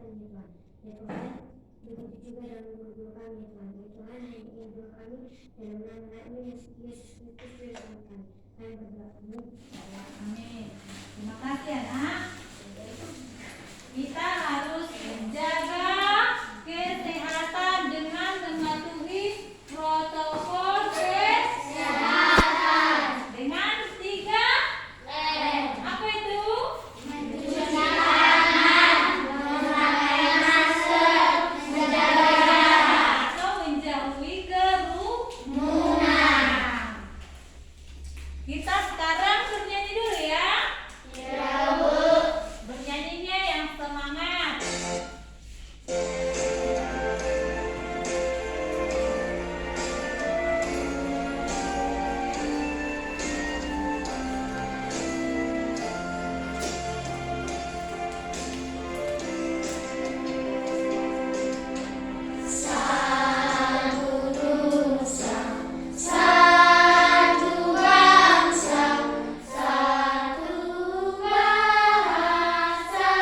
ya Tuhan. Ya Tuhan, begitu juga dalam guru-guru kami ya Tuhan. Ya Tuhan, hanya doa kami dalam nama Yesus Kristus Tuhan kami. Kami berdoa amin. Amin. Terima kasih anak. Kita harus menjaga kesehatan dengan mematuhi protokol kesehatan dengan 3 apa itu? Mencuci tangan, memakai masker, menjaga jarak, atau menjauhi kerumunan. Kita sekarang bernyanyi dulu ya. Ya, Bu. Bernyanyinya yang semangat. Satu nusa, satu bangsa, satu bahasa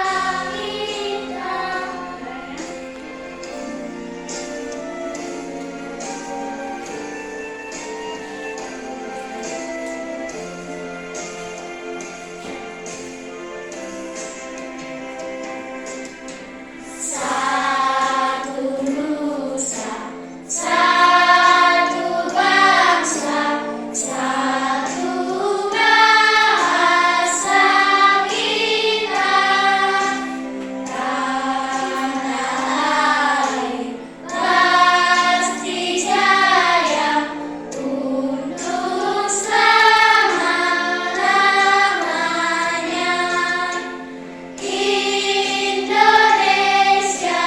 kita. Satu nusa, satu bangsa, satu bahasa kita. Tanah air pasti jaya untuk selama-lamanya. Indonesia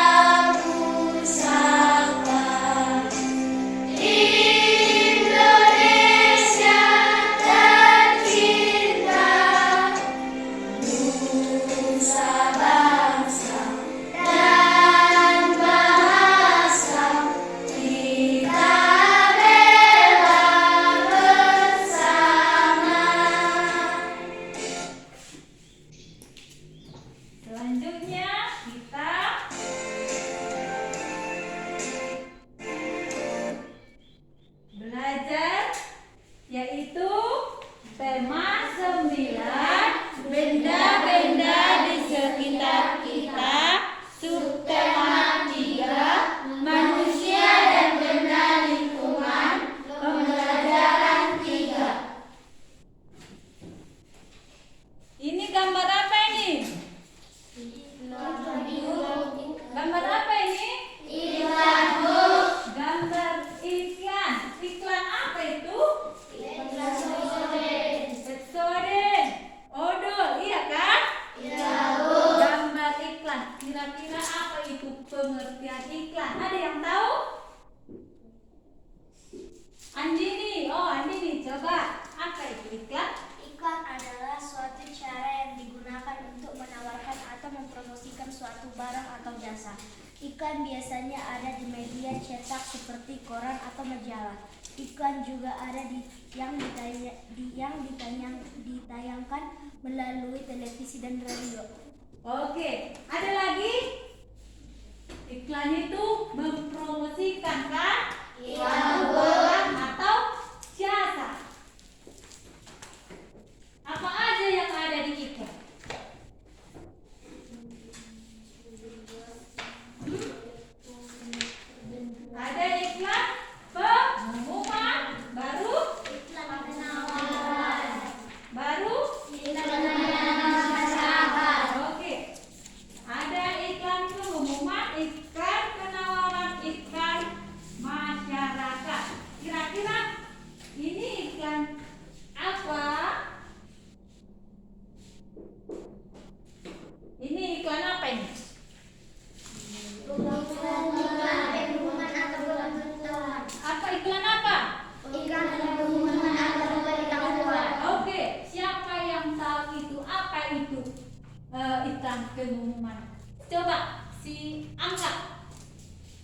pusaka, Indonesia tercinta, nusa bangsa dan bahasa kita bela bersama. Selanjutnya kita belajar yaitu tema 9 benda-benda di sekitar kita, subtema 3 manusia dan benda lingkungan, pembelajaran 3. Ini gambar apa ini? Gambar apa ini? Iklan, Bu. Gambar iklan. Iklan apa itu? Pepsodent, odol, iya kan? Iya, Bu. Gambar iklan. Kira-kira apa itu pengertian iklan? Ada yang tahu? Andini, Andini, coba. Apa itu iklan? Iklan adalah suatu cara yang digunakan untuk menawarkan atau mempromosikan suatu barang atau jasa. Iklan biasanya ada di media cetak seperti koran atau majalah. Iklan juga ada yang ditayangkan melalui televisi dan radio. Oke, ada lagi? Iklan itu mempromosikan kan? Iya, Suatu Bu. barang atau jasa. Apa aja yang ada di iklan? Ada iklan pengumuman baru, baru. Oke. Ada iklan pengumuman, iklan penawaran, iklan masyarakat. Kira-kira ini iklan apa? Ini iklan apa ini? Pengumuman atau pemberitahuan. Apa iklan apa? Iklan pengumuman atau pemberitahuan. Oke, siapa yang tahu itu? Apa itu iklan pengumuman? Coba si angkat.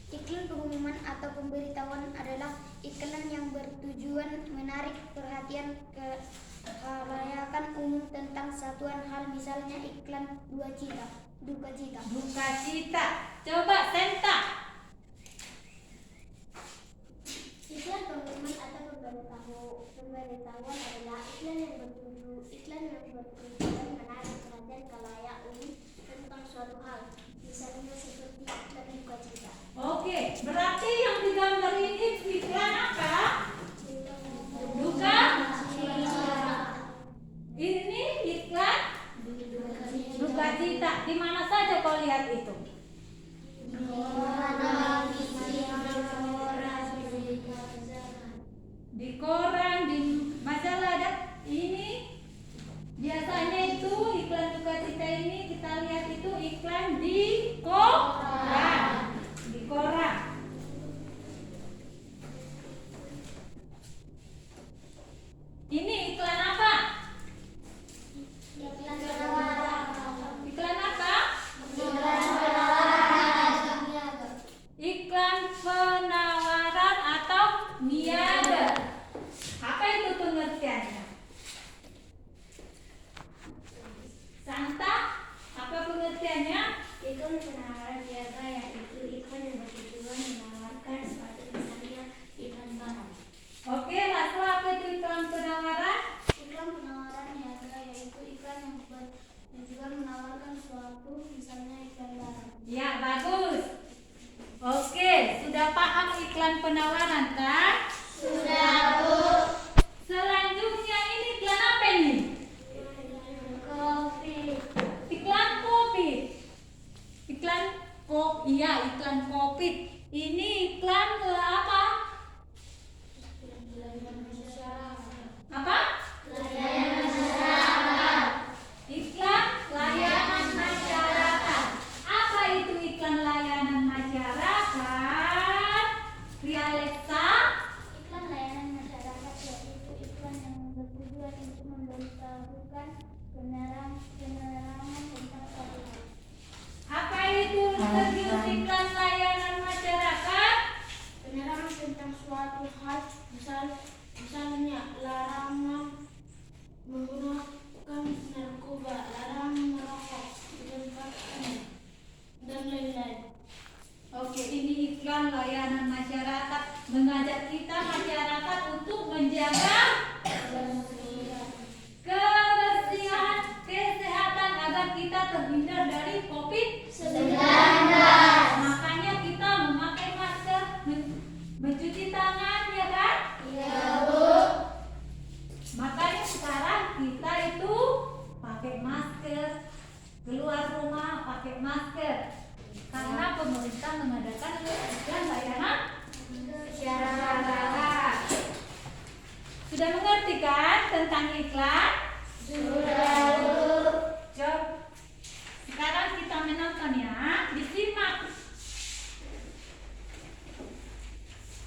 Iklan pengumuman atau pemberitahuan adalah iklan yang bertujuan menarik perhatian ke khalayak umum tentang satuan hal, misalnya iklan 2 juta Duka cita. Duka cita. Coba Senta. Iklan pengumuman atau pemberitahuan adalah iklan yang bertujuan menarik perhatian khalayak umum tentang suatu hal. Misalnya seperti iklan duka cita. Oke, berarti yang digambar ini iklan apa? Duka. Ini iklan duka cita. Di mana saja kau lihat itu? Di koran, di majalah ada. Ini biasanya itu iklan duka cita ini kita lihat itu iklan di koran. Di koran. Ini iklan apa? Iklan penawaran. Iklan apa? Niaga. Iklan penawaran atau niaga. Apa itu pengertiannya? Santa, apa pengertiannya? Iklan penawaran niaga yaitu iklan yang bertujuan menawarkan suatu, misalnya iklan barang. Oke, lalu apa itu iklan penawaran? Iklan penawaran niaga yaitu iklan yang bertujuan menawarkan suatu, misalnya iklan barang. Ya, bagus. Oke, sudah paham iklan penawaran kan? Sudah, Bu. Selanjutnya ini iklan apa ini? Kopi. Iklan kopi. Iklan kopi, iya iklan kopi. Ini iklan apa? Apa? Iklan layanan masyarakat. Apa itu iklan layanan masyarakat? Alexa. Iklan layanan masyarakat yaitu iklan yang bertujuan untuk memberitahukan penerangan tentang suatu hal. Apa itu serius iklan layanan masyarakat? Penerangan tentang suatu hal, misalnya larangan menggunakan narkoba, larangan merokok di tempat umum, dan lain-lain. Oke, ini iklan layanan masyarakat mengajak kita masyarakat untuk menjaga kebersihan, kesehatan agar kita terhindar dari COVID-19. Makanya kita memakai masker, mencuci tangan, ya kan? Iya, Bu. Makanya sekarang kita itu pakai masker, keluar rumah pakai masker. Karena pemerintah mengadakan iklan layanan masyarakat. Sudah mengerti kan tentang iklan? Sudah, Bu. Coba sekarang kita menonton ya, disimak.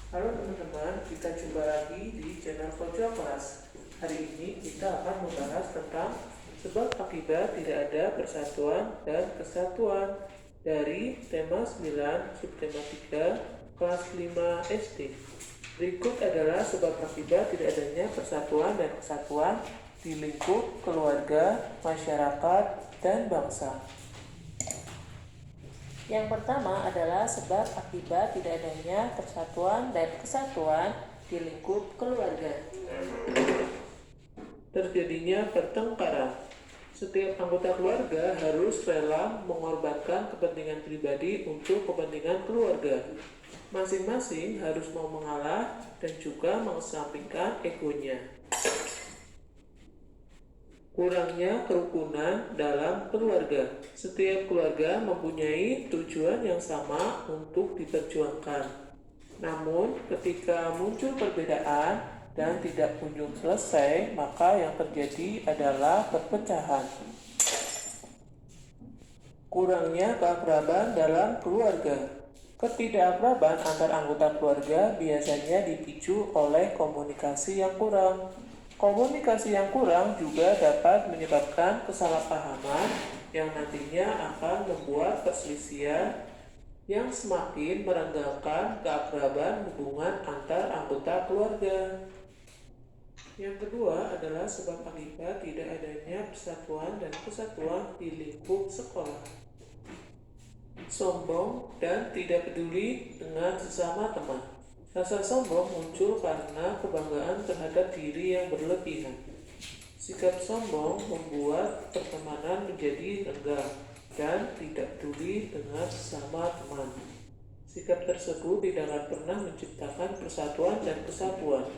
Halo teman-teman, kita jumpa lagi di channel Pojok Kelas. Hari ini kita akan membahas tentang sebab akibat tidak ada persatuan dan kesatuan dari tema 9 subtema 3 kelas 5 SD. Berikut adalah sebab akibat tidak adanya persatuan dan kesatuan di lingkup keluarga, masyarakat, dan bangsa. Yang pertama adalah sebab akibat tidak adanya persatuan dan kesatuan di lingkup keluarga. Terjadinya pertengkaran. Setiap anggota keluarga harus rela mengorbankan kepentingan pribadi untuk kepentingan keluarga. Masing-masing harus mau mengalah dan juga mengesampingkan egonya. Kurangnya kerukunan dalam keluarga. Setiap keluarga mempunyai tujuan yang sama untuk diperjuangkan. Namun, ketika muncul perbedaan dan tidak kunjung selesai, maka yang terjadi adalah perpecahan. Kurangnya keakraban dalam keluarga. Ketidakakraban antar anggota keluarga biasanya dipicu oleh komunikasi yang kurang. Komunikasi yang kurang juga dapat menyebabkan kesalahpahaman yang nantinya akan membuat perselisihan yang semakin merenggalkan keakraban hubungan antar anggota keluarga. Yang kedua adalah sebab akibat tidak adanya persatuan dan kesatuan di lingkup sekolah. sombong, dan tidak peduli dengan sesama teman. Rasa sombong muncul karena kebanggaan terhadap diri yang berlebihan. Sikap sombong membuat pertemanan menjadi renggang dan tidak peduli dengan sesama teman. Sikap tersebut tidak akan pernah menciptakan persatuan dan kesatuan.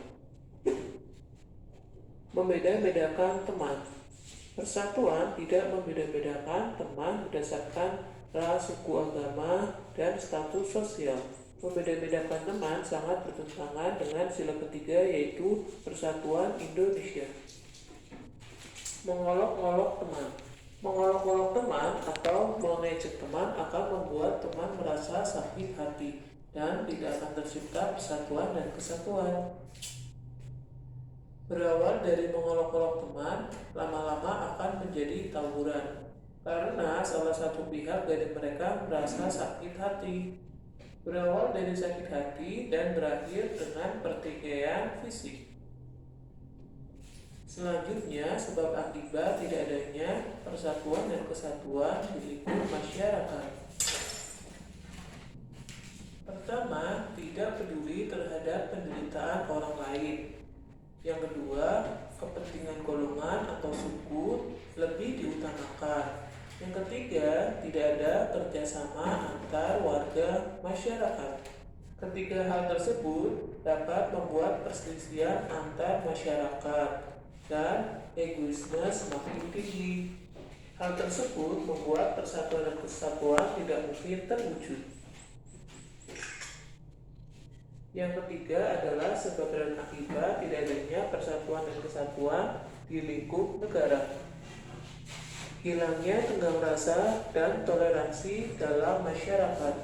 Membeda-bedakan teman. Persatuan tidak membeda-bedakan teman berdasarkan ras, suku, agama, dan status sosial. Membeda-bedakan teman sangat bertentangan dengan sila ketiga, yaitu Persatuan Indonesia. Mengolok-olok teman. Mengolok-olok teman atau mengejek teman akan membuat teman merasa sakit hati dan tidak akan tercipta persatuan dan kesatuan. Berawal dari mengolok-olok teman, lama-lama akan menjadi tawuran karena salah satu pihak dari mereka merasa sakit hati. Berawal dari sakit hati dan berakhir dengan pertikaian fisik. Selanjutnya, sebab akibat tidak adanya persatuan dan kesatuan di lingkup masyarakat. Pertama, tidak peduli terhadap penderitaan orang lain. Yang kedua, kepentingan golongan atau suku lebih diutamakan. Yang ketiga, tidak ada kerjasama antar warga masyarakat. Ketiga hal tersebut dapat membuat perselisihan antar masyarakat dan egoisme semakin tinggi. Hal tersebut membuat persatuan dan kesatuan tidak mungkin terwujud. Yang ketiga adalah sebab dan akibat tidak adanya persatuan dan kesatuan di lingkup negara. Hilangnya tenggang rasa dan toleransi dalam masyarakat.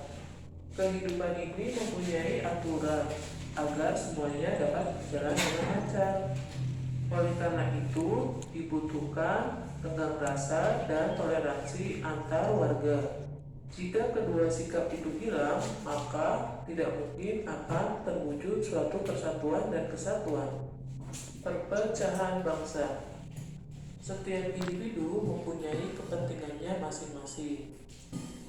Kehidupan ini mempunyai aturan agar semuanya dapat berjalan dengan lancar. Oleh karena itu, dibutuhkan tenggang rasa dan toleransi antar warga. Jika kedua sikap itu hilang, maka tidak mungkin akan terwujud suatu persatuan dan kesatuan. Perpecahan bangsa. Setiap individu mempunyai kepentingannya masing-masing.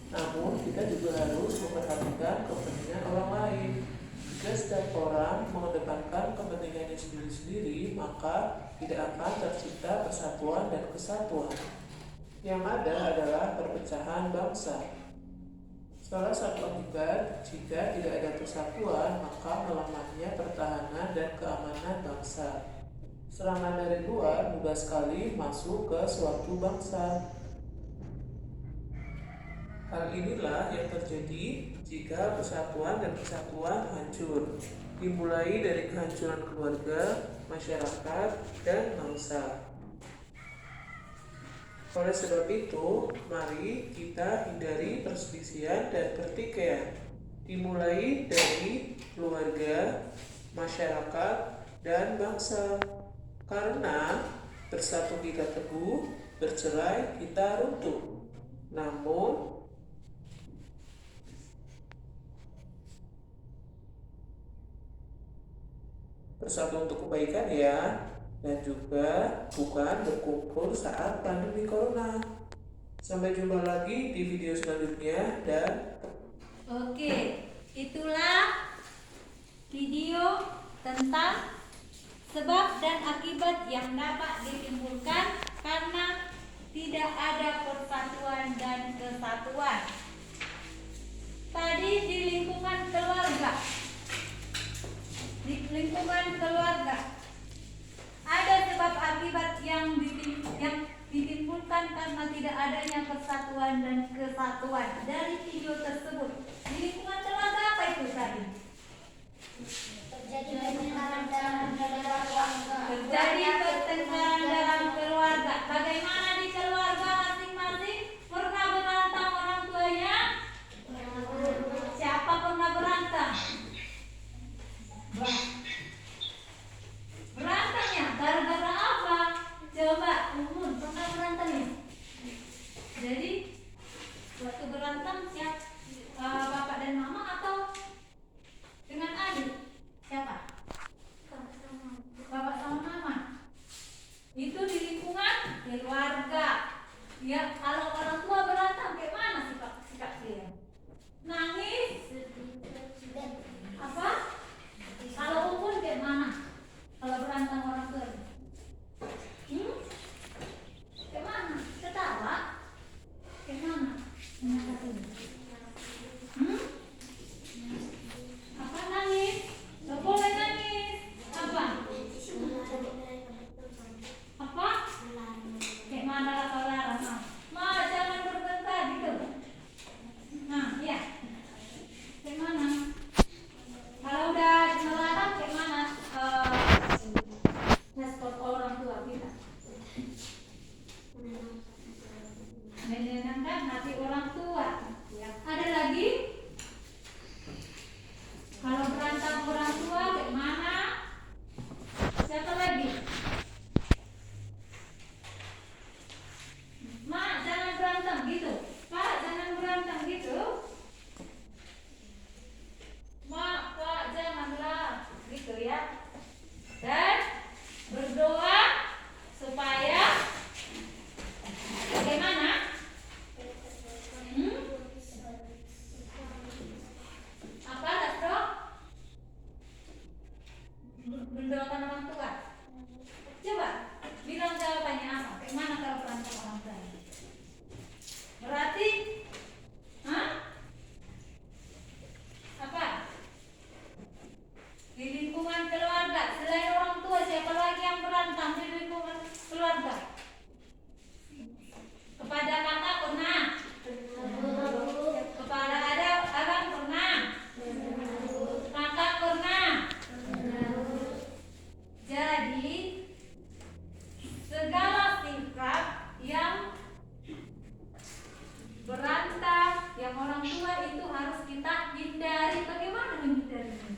Namun, kita juga harus memperhatikan kepentingan orang lain. Jika setiap orang mengedepankan kepentingannya sendiri-sendiri, maka tidak akan tercipta persatuan dan kesatuan. Yang ada adalah perpecahan bangsa. Salah satu akibat jika tidak ada persatuan, maka melemahnya pertahanan dan keamanan bangsa. Serangan dari luar mudah sekali masuk ke suatu bangsa. Hal inilah yang terjadi jika persatuan dan kesatuan hancur, dimulai dari kehancuran keluarga, masyarakat, dan bangsa. Oleh sebab itu, mari kita hindari perselisihan dan pertikaian, dimulai dari keluarga, masyarakat, dan bangsa. Karena bersatu kita teguh, bercerai kita runtuh. Namun, bersatu untuk kebaikan ya, dan juga bukan berkumpul saat pandemi corona. Sampai jumpa lagi di video selanjutnya dan Oke, itulah video tentang sebab dan akibat yang dapat ditimbulkan karena tidak ada persatuan dan kesatuan. Tadi di lingkungan keluarga. Di lingkungan keluarga ada sebab akibat yang ditimbulkan karena tidak adanya persatuan dan kesatuan. Dari video tersebut, di lingkungan keluarga apa itu tadi? Terjadi pertengkaran dalam keluarga. Terjadi pertengkaran dalam keluarga. Bagaimana di keluarga masing-masing? Pernah berantem orang tuanya? Siapa pernah berantem? Berantemnya gara-gara apa? Coba Umun pernah berantem ya? Jadi waktu berantem bapak dan mama atau dengan adik? Siapa? Bapak sama mama. Itu di lingkungan keluarga. Ya, kalau orang tua berantem, kayak mana sikap dia? mandala saudara. Jangan bertengkar gitu. Nah, iya. Kayak mana? Kalau udah melarang kayak mana? Respon orang tua kita. Menyenangkan hati orang tua. Ya. Ada lagi? Kalau berantem orang tua kayak mana? Siapa lagi? Mak, jangan berantem gitu. Pak, jangan berantem gitu. Mak, Pak, janganlah gitu ya. Dan berdoa supaya bagaimana? Apa, Dok? Mendoakan orang tua. Coba bilang jawabannya apa? Bagaimana kalau berantem orang tua? Berarti, apa? Di lingkungan keluarga, selain orang tua, siapa lagi yang berantem di lingkungan keluarga? Kepada kakak pernah? Kepada abang pernah? Kakak pernah? Jadi segala sikap yang berantem, yang orang tua itu harus kita hindari. Bagaimana menghindarinya?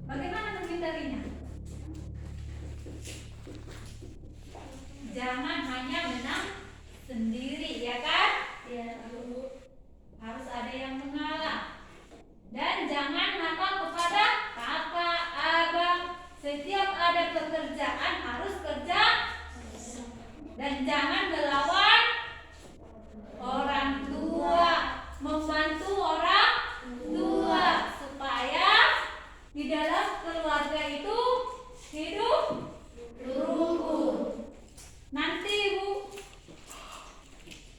Bagaimana menghindarinya? Jangan hanya menang sendiri, ya kan? Ya. Harus ada yang mengalah. Dan jangan nakal kepada kakak, abang. Setiap ada pekerjaan harus kerja. Dan jangan melawan orang tua, membantu orang tua supaya di dalam keluarga itu hidup rukun. Nanti Ibu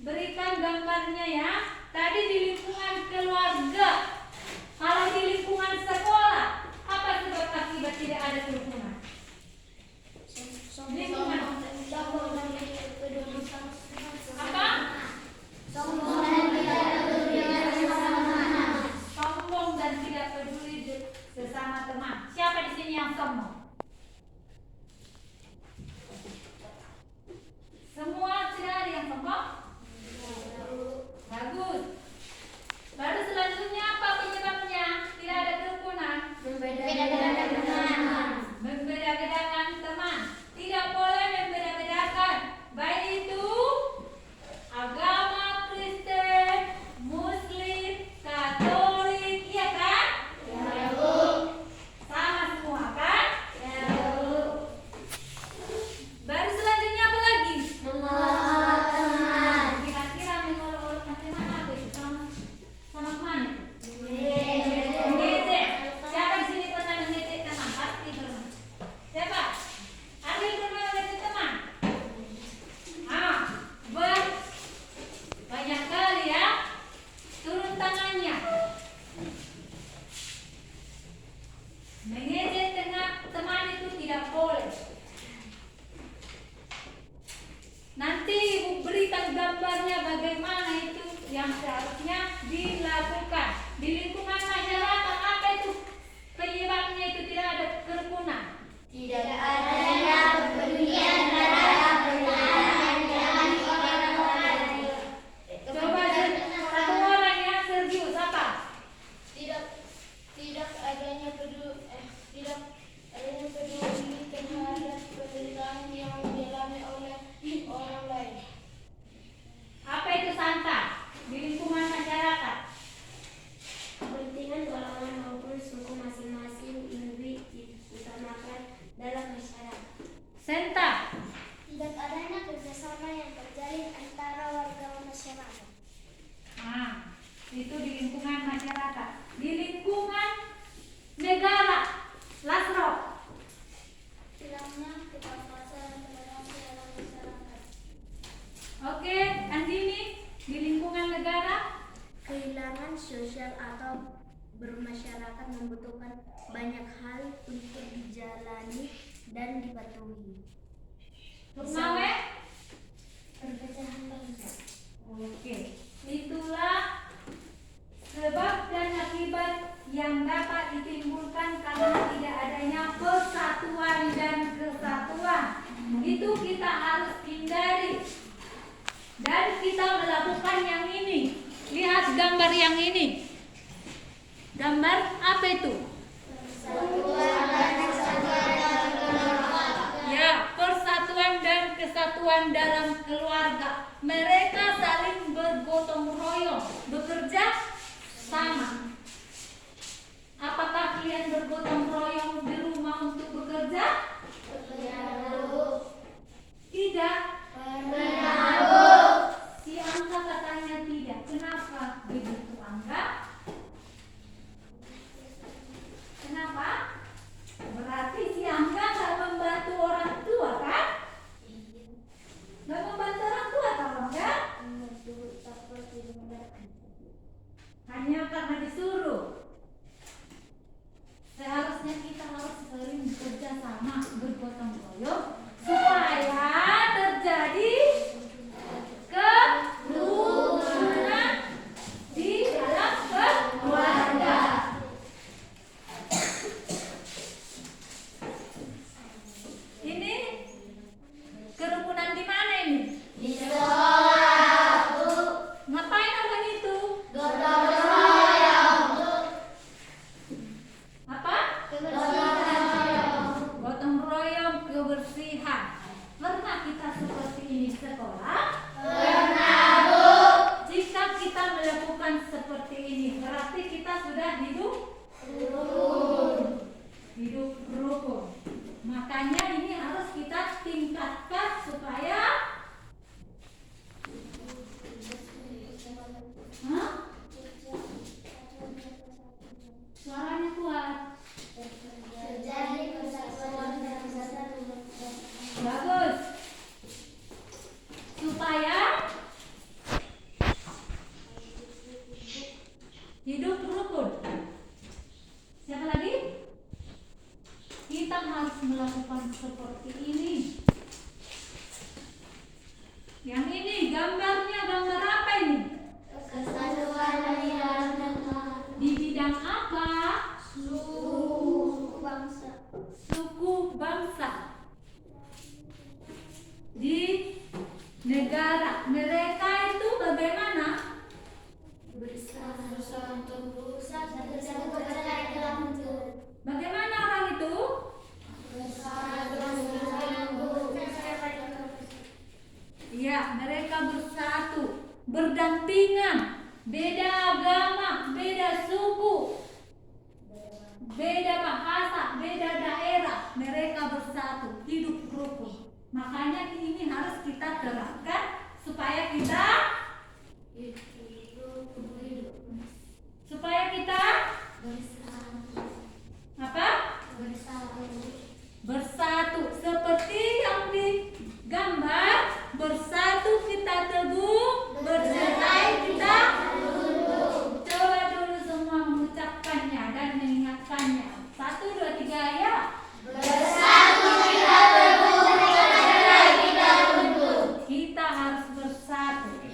berikan gambarnya ya. Tadi di lingkungan keluarga. Kalau di lingkungan sekolah, apa sebab akibat tidak ada kerukunan? Lingkungan apa? Sombong dan tidak peduli sesama teman. Siapa di sini yang sombong? Semua tidak ada yang sombong? Bagus. Baru selanjutnya apa penyebabnya? Tidak ada kerukunan. Membeda-bedakan teman. Tidak boleh membeda-bedakan. Baik itu agama Kristen, Muslim, Katolik, iya kan? Ya, Bu. Sama semua kan? Ya. dan dipatuhi. Turnamen? Perpecahan bangsa. Oke, itulah sebab dan akibat yang dapat ditimbulkan karena tidak adanya persatuan dan kesatuan. Itu kita harus hindari. Dan kita melakukan yang ini. Lihat gambar yang ini. Gambar apa itu? Ya, persatuan dan kesatuan dalam keluarga. Mereka saling bergotong royong, bekerja sama. Apakah kalian bergotong royong di rumah untuk bekerja? Tidak. Si Angga katanya tidak. Kenapa begitu, Angga? Kenapa? Berarti si Angga nggak membantu orang tua, kan? Nggak membantu orang tua, kalau enggak? Hanya karena disuruh. Seharusnya kita harus sering bekerja sama, bergotong royong supaya terjadi kerukunan di dalam keluarga. Ini kerukunan di mana ini? Di sekolah, Bu. Ngapain orang itu? Gotong royong, Bu. Apa? Gotong royong. Gotong royong kebersihan. Pernah kita seperti ini sekolah? Pernah, Bu. Jika kita melakukan seperti ini, berarti kita sudah hidup rukun. Makanya ini harus kita tingkatkan supaya suaranya kuat. Terjadi persatuan dan kesatuan. Bagus. Supaya hidup rukun. Siapa lagi? Kita harus melakukan seperti ini. Yang ini gambarnya gambar apa ini? Kesatuan di dalam negara. Di bidang apa? Suku bangsa. Suku bangsa. Di negara. Mereka itu bagaimana? Bersama untuk berusaha dan bekerja dalam bentuk. Bagaimana orang itu? Iya, mereka bersatu, berdampingan, beda agama, beda suku, beda bahasa, beda daerah, mereka bersatu, hidup rukun. Makanya ini harus kita terapkan supaya kita apa? Bersatu seperti yang digambar, bersatu kita teguh, bercerai kita tunduk. Coba dulu semua mengucapkannya dan mengingatkannya. 1, 2, 3 ya. Bersatu kita teguh, bercerai kita tunduk. Kita harus bersatu.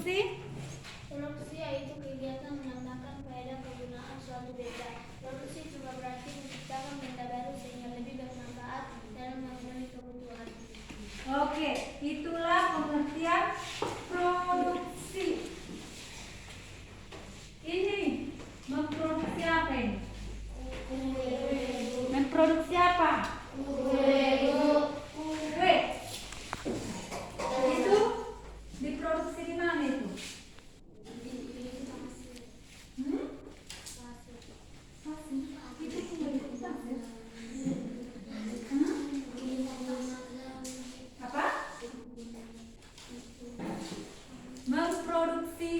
Produksi Produksi yaitu kegiatan menambahkan faedah kegunaan suatu benda. Produksi juga berarti menciptakan benda baru sehingga lebih bermanfaat dalam memenuhi kebutuhan. Oke, itulah pengertian produksi. Ini memproduksi apa ini? Memproduksi apa? Kue. Itu diproduksi di mana itu? Itu kue. Apa? Memproduksi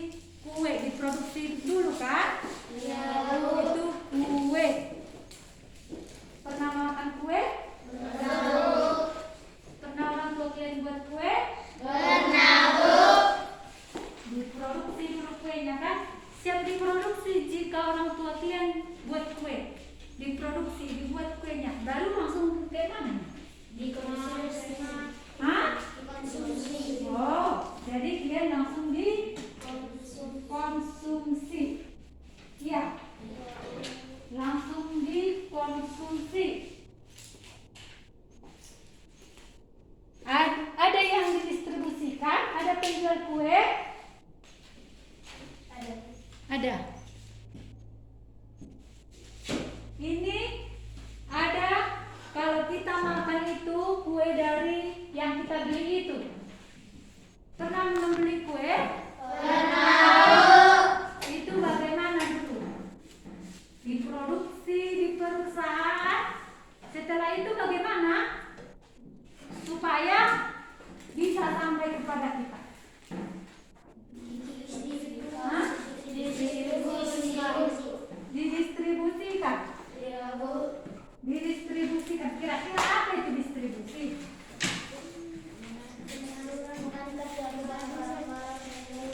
kue, diproduksi dulu kan? Itu kue. Pernah makan kue? Pernah orang tua kalian buat kue? Diproduksi dulu kuenya kan? Siap diproduksi jika orang tua kalian buat kue. Diproduksi, dibuat kuenya. Baru langsung ke mana? Dikonsumsi. Hah? Oh, jadi kalian langsung dikonsumsi. Iya. Langsung dikonsumsi. Ada yang didistribusikan, ada penjual kue. Ada. Ini ada kalau kita makan itu kue dari yang kita beli itu. Pernah membeli kue? Itu bagaimana dulu? Diproduksi di perusahaan. Setelah itu bagaimana? Supaya bisa sampai kepada kita. Hah? Didistribusikan. Didistribusikan. Kira-kira apa itu distribusi?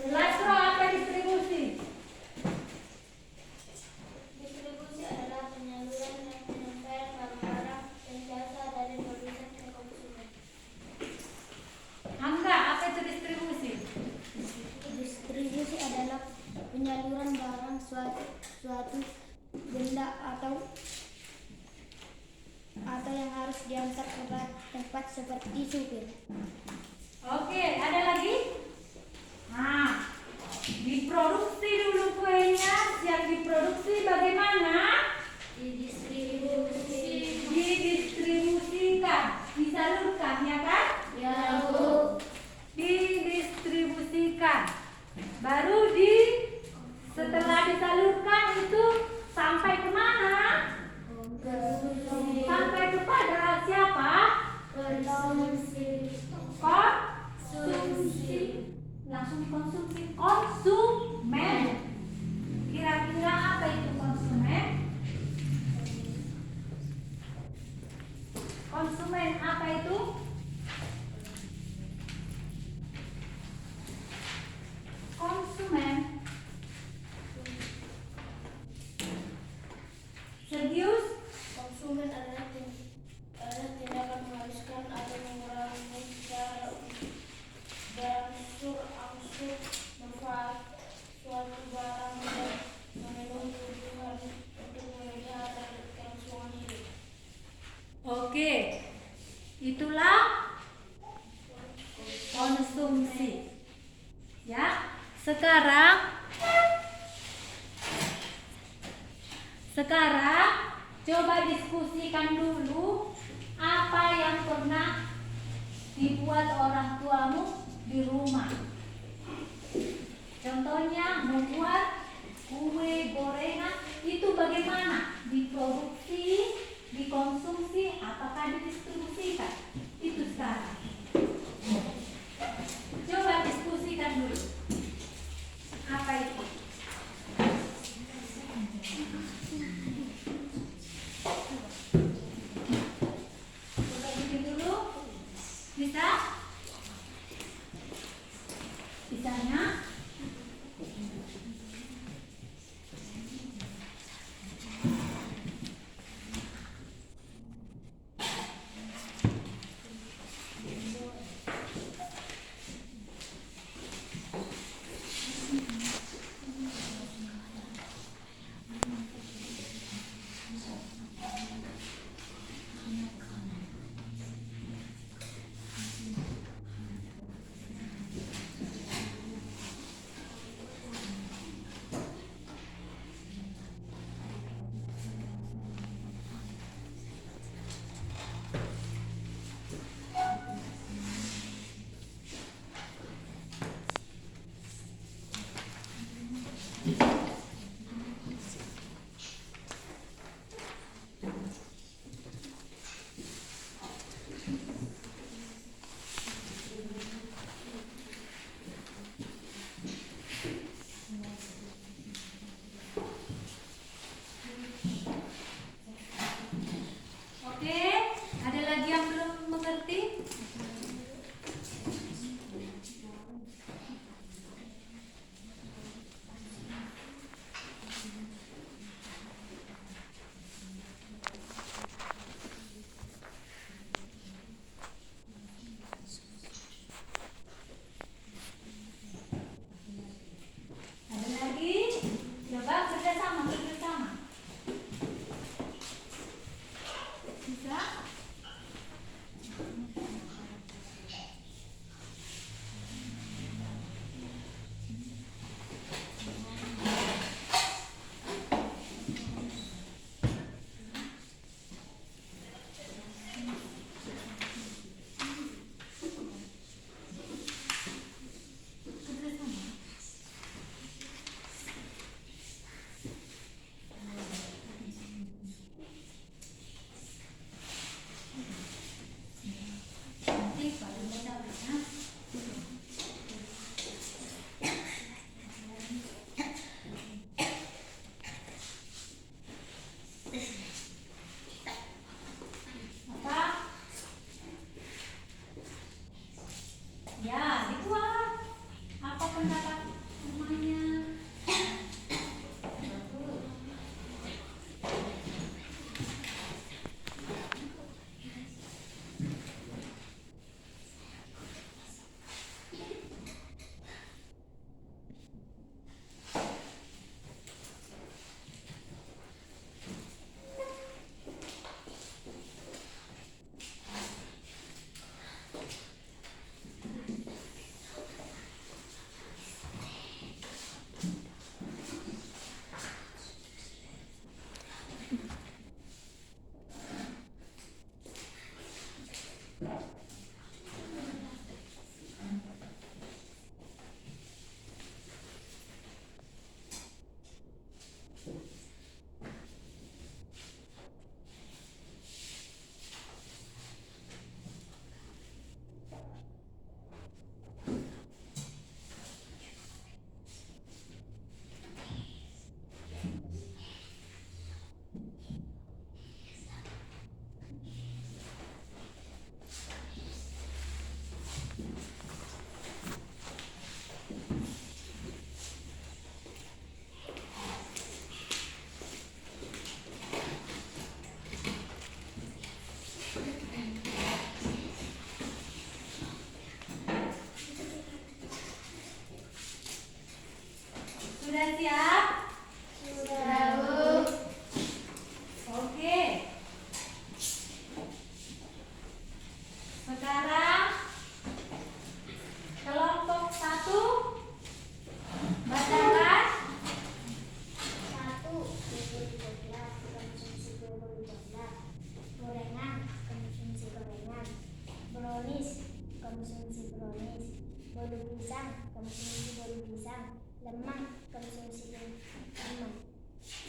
Lastro apa distribusi? Distribusi adalah penyaluran dan penyampaian barang-barang dan jasa dari produsen ke konsumen. Angga, apa itu distribusi? Distribusi adalah penyaluran barang suatu benda atau yang harus diantar ke tempat seperti supir. Oke, ada lagi? Nah, diproduksi dulu kuenya. Siap diproduksi bagaimana? Didistribusikan, disalurkan, ya kan? Didistribusikan. Baru setelah disalurkan itu sampai kemana? Sampai kepada siapa? Konsumsi. Langsung dikonsumsi. Konsumen. Kira-kira apa itu konsumen? Konsumen apa itu? Konsumen. Serius? Konsumen adalah tindakan mengharuskan atau mengurangi secara berangsur-angsur manfaat suatu barang dan memenuhi kebutuhan untuk memelihara kelangsungan hidup. Oke. Itulah konsumsi. Ya. Sekarang coba diskusikan dulu apa yang pernah dibuat orang tuamu di rumah. Contohnya membuat kue gorengan itu bagaimana? Diproduksi, dikonsumsi, apakah didistribusikan? Itu sekarang. Coba diskusikan dulu. Apa itu? Coba bikin dulu. Bisa? Bisanya? brownies, konsumsi brownies. Bolu pisang, konsumsi bolu pisang. Lemang, konsumsi lemang.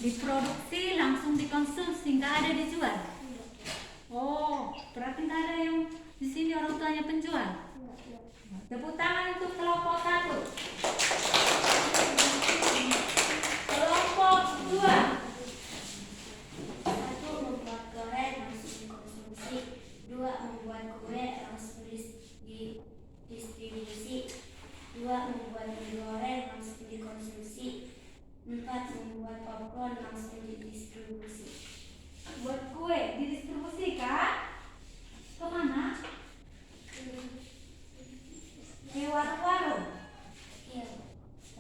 Diproduksi langsung dikonsumsi, nggak ada dijual. Oh, berarti nggak ada yang di sini orang tuanya penjual. Tepuk tangan untuk kelompok 1. Kelompok 2. 1. Membuat goreng langsung dikonsumsi. 2. Membuat kue langsung didistribusi. 2. Membuat mie goreng langsung dikonsumsi. 4. Membuat popcorn langsung didistribusi. Buat kue didistribusikan kemana? Ke warung-warung. Iya.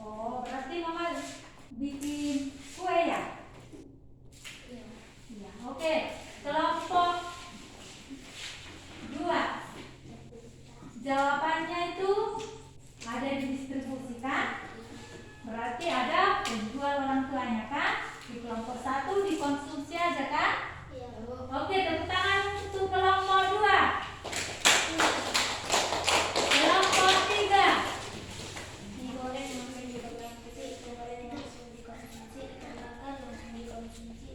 Oh, berarti mama bikin kue ya? Iya. Iya. Oke, kelompok 2. Jawabannya itu ada didistribusikan. Berarti ada penjual orang tuanya kan? Di kelompok 1 dikonsumsi aja kan? Iya. Oke, tepuk tangan untuk kelompok 2. Kelompok 3. Mie goreng langsung dikonsumsi. Kue goreng langsung dikonsumsi. Ikan bakar langsung dikonsumsi.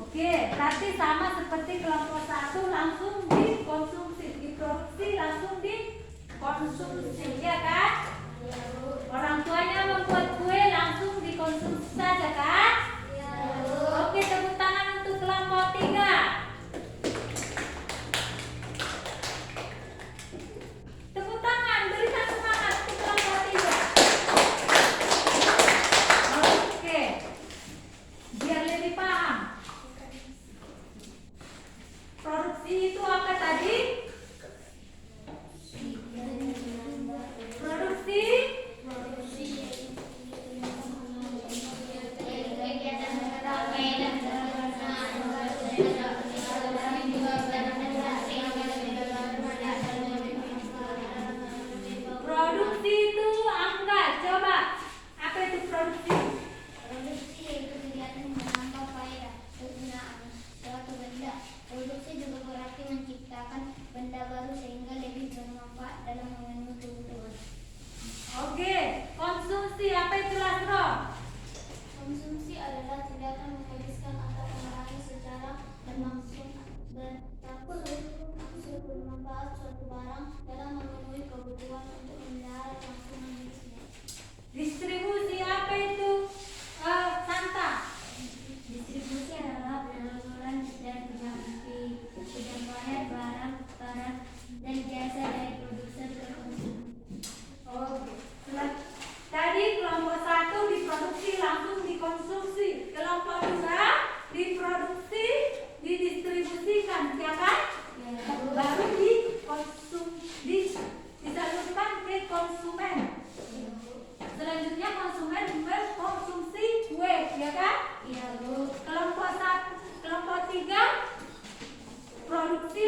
Oke, berarti sama seperti kelompok 1 langsung dikonsumsi, diproduksi langsung dikonsumsi, ya kan? Orang tuanya membuat kue langsung dikonsumsi saja kan? Oke, tepuk tangan untuk kelompok 3. Tepuk tangan, berikan semangat untuk kelompok 3. Oke, biar lebih paham. Produksi itu apa tadi? Produksi Produksi itu angka, coba apa itu produksi? Produksi yaitu kegiatan menambah faedah kegunaan suatu benda. Produksi juga berarti menciptakan benda baru sehingga lebih bermanfaat dalam memenuhi kebutuhan. Oke, konsumsi apa itu Lasro? Konsumsi adalah tindakan menghabiskan atau mengurangi secara berlangsung bermanfaat suatu barang dalam memenuhi kebutuhan untuk memelihara kelangsungan hidupnya. Distribusi apa itu? Santa. Distribusi adalah penyaluran dan penyampaian barang dan jasa dari produsen ke konsumen. Oke. Tadi kelompok 1 diproduksi langsung dikonsumsi. Kelompok 2 diproduksi didistribusikan, ya kan? Baru disalurkan ke konsumen. Selanjutnya konsumen mengkonsumsi kue, ya kan? Iya, Bu. Kelompok 3 produksi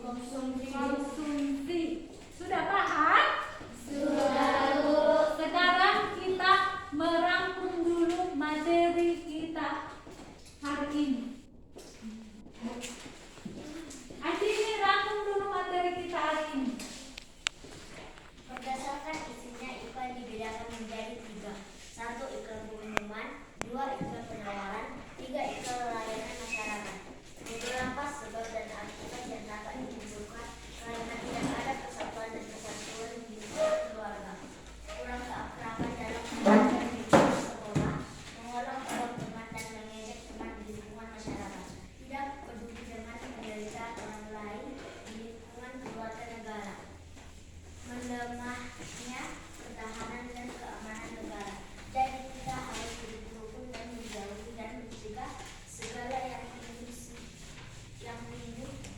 langsung dikonsumsi. Sudah paham? Sudah, Bu. Sekarang kita merangkum dulu materi kita hari ini. Hari ini rangkum dulu materi kita hari ini. Berdasarkan isinya, iklan dibedakan menjadi 3. 1. Iklan pengumuman. 2. Iklan penawaran. 3. Iklan layanan masyarakat. Beberapa sebab dan akibat yang dapat ditimbulkan karena tidak ada persatuan dan kesatuan di keluarga, kurang keakraban dalam mengajar di sekolah, mengolok olok teman dan mengejek teman di lingkungan masyarakat, tidak peduli dengan penderitaan orang lain di lingkungan keluarga negara, melemahnya pertahanan dan keamanan negara. Jadi kita harus hidup rukun dan menjauhi dan mencegah segala yang timbul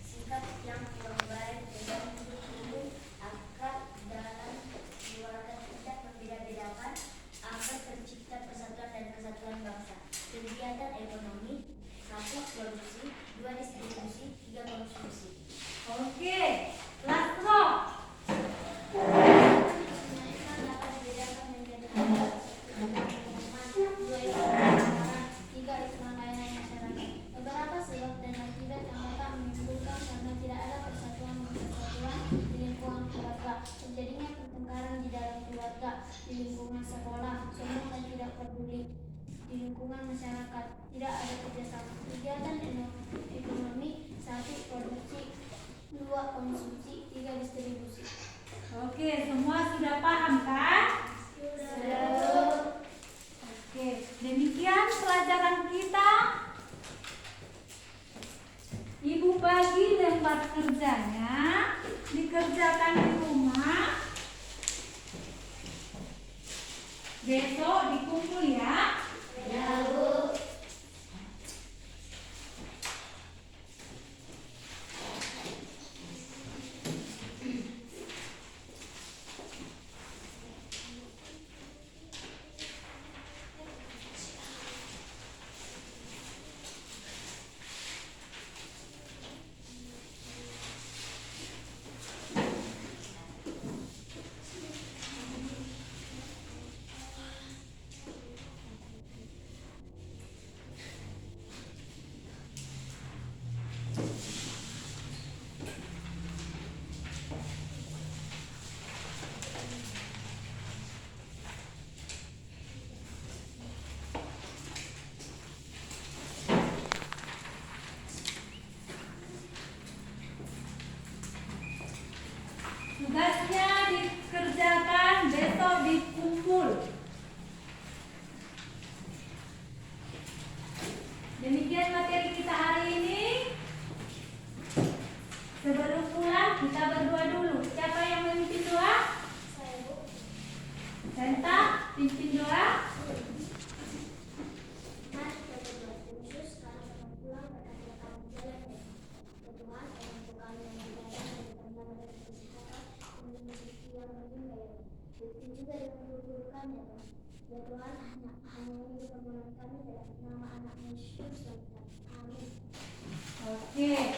sikap yang kurang baik dan hidup agar dalam keluarga tidak membeda-bedakan, agar tercipta persatuan dan kesatuan bangsa. Kegiatan ekonomi: 1. Produksi. 2. Distribusi. 3. Konsumsi. Oke, Lasro. Iklan dapat dibedakan menjadi 3. Pengumuman. 2. Iklan penawaran. 3. Iklan layanan masyarakat. Beberapa sebab dan akibat yang dapat menimbulkan karena di lingkungan sekolah, sombong dan tidak peduli di lingkungan masyarakat, tidak ada kerjasama. Kegiatan ekonomi: 1. Produksi, 2. Konsumsi, 3. Distribusi. Oke, semua sudah paham kan? Sudah. Oke, demikian pelajaran kita. Ibu bagi lembar kerjanya, dikerjakan di rumah. Besok dikumpul ya. Ya, Bu. Tugasnya dikerjakan, besok dikumpul. Demikian materi kita hari ini. Sebelum pulang kita berdoa dulu. Siapa yang memimpin doa? Saya, Bu. Senta, pimpin doa. Mari kita berdoa. Yesus, sekarang kami pulang, berkatilah kami jalan ya. Ya Tuhan, orang tua kami yang beribadah, berikan nama dan kesehatan, melindungi yang meninggal ya. Begitu juga dengan guru-guru kami ya Tuhan. Ya Tuhan, hanya ini permohonan kami dalam nama anak Yesus. Amin. Oke.